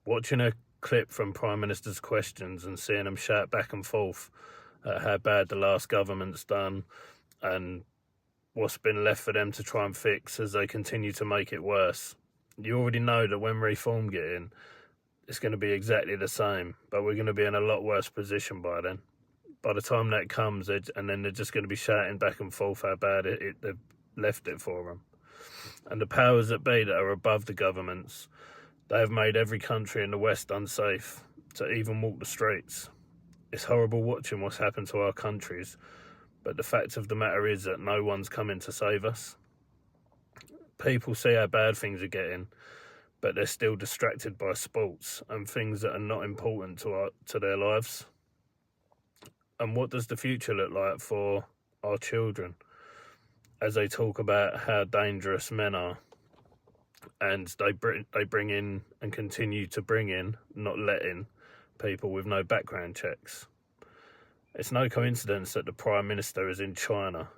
Watching a clip from Prime Minister's questions and seeing them shout back and forth at how bad the last government's done and what's been left for them to try and fix as they continue to make it worse. You already know that when reform get in, it's going to be exactly the same, but we're going to be in a lot worse position by then. By the time that comes, and then they're just going to be shouting back and forth how bad they've left it for them. And the powers that be that are above the governments, they have made every country in the West unsafe to even walk the streets. It's horrible watching what's happened to our countries, but the fact of the matter is that no one's coming to save us. People see how bad things are getting, but they're still distracted by sports and things that are not important to their lives. And what does the future look like for our children as they talk about how dangerous men are? And they bring in and continue to bring in, not let in, people with no background checks. It's no coincidence that the Prime Minister is in China,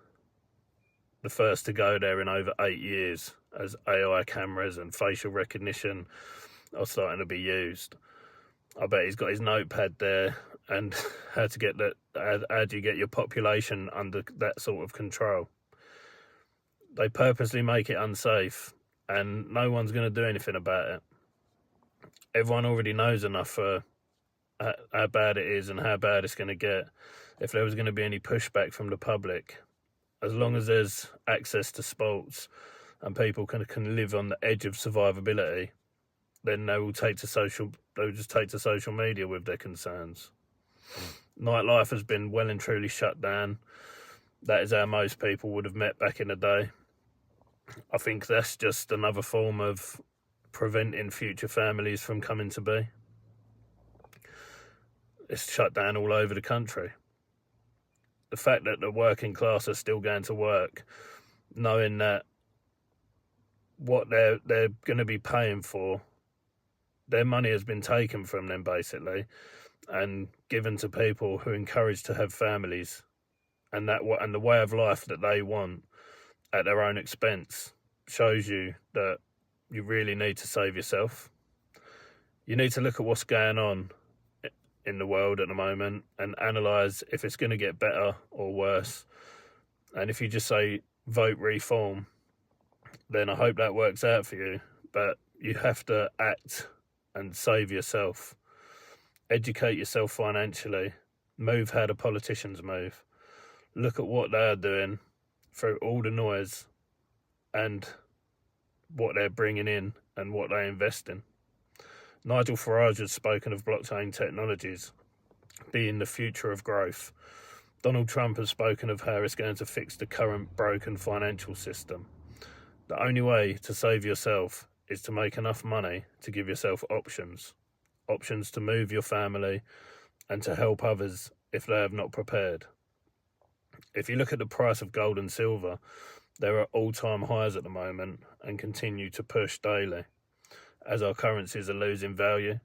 the first to go there in over 8 years, as AI cameras and facial recognition are starting to be used. I bet he's got his notepad there and how do you get your population under that sort of control. They purposely make it unsafe and no one's going to do anything about it. Everyone already knows enough for how bad it is and how bad it's going to get if there was going to be any pushback from the public. As long as there's access to sports and people can live on the edge of survivability, then they'll just take to social media with their concerns. Nightlife has been well and truly shut down. That is how most people would have met back in the day. I think that's just another form of preventing future families from coming to be. It's shut down all over the country. The fact that the working class are still going to work, knowing that what they're going to be paying for, their money has been taken from them basically and given to people who are encouraged to have families and the way of life that they want at their own expense, shows you that you really need to save yourself. You need to look at what's going on in the world at the moment and analyse if it's going to get better or worse. And if you just say vote reform, then I hope that works out for you. But you have to act and save yourself. Educate yourself financially. Move how the politicians move. Look at what they are doing through all the noise and what they're bringing in and what they invest in. Nigel Farage has spoken of blockchain technologies being the future of growth. Donald Trump has spoken of how it's going to fix the current broken financial system. The only way to save yourself is to make enough money to give yourself options to move your family and to help others if they have not prepared. If you look at the price of gold and silver, they're at all-time highs at the moment and continue to push daily as our currencies are losing value.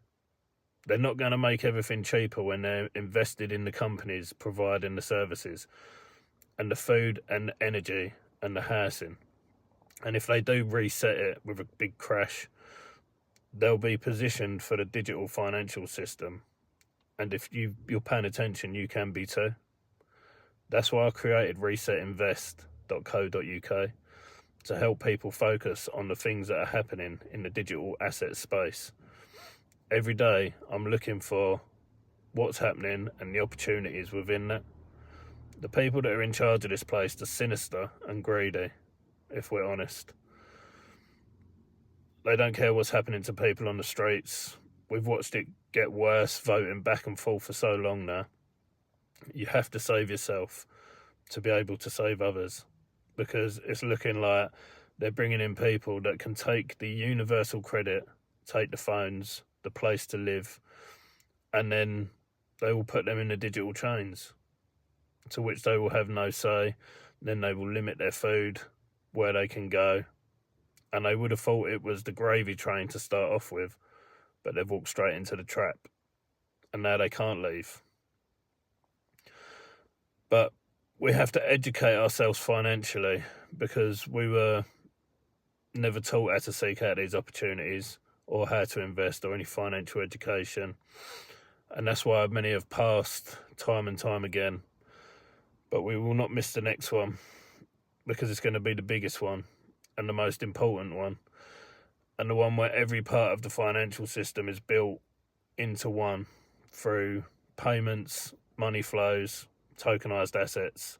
They're not going to make everything cheaper when they're invested in the companies providing the services and the food and the energy and the housing. And if they do reset it with a big crash, they'll be positioned for the digital financial system. And if you're paying attention, you can be too. That's why I created resetinvest.co.uk to help people focus on the things that are happening in the digital asset space. Every day I'm looking for what's happening and the opportunities within that. The people that are in charge of this place are sinister and greedy, if we're honest. They don't care what's happening to people on the streets. We've watched it get worse, voting back and forth for so long now. You have to save yourself to be able to save others, because it's looking like they're bringing in people that can take the universal credit, take the phones, the place to live, and then they will put them in the digital chains, to which they will have no say. Then they will limit their food, where they can go, and they would have thought it was the gravy train to start off with, but they've walked straight into the trap, and now they can't leave. But we have to educate ourselves financially, because we were never taught how to seek out these opportunities. or how to invest or any financial education. And that's why many have passed time and time again. But we will not miss the next one, because it's going to be the biggest one and the most important one, and the one where every part of the financial system is built into one through payments, money flows, tokenized assets,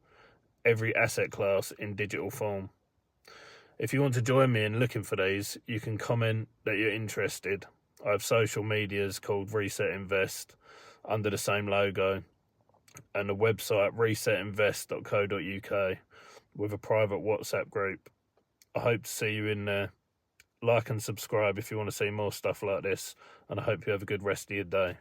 every asset class in digital form. If you want to join me in looking for these, you can comment that you're interested. I have social medias called Reset Invest under the same logo, and the website resetinvest.co.uk with a private WhatsApp group. I hope to see you in there. Like and subscribe if you want to see more stuff like this, and I hope you have a good rest of your day.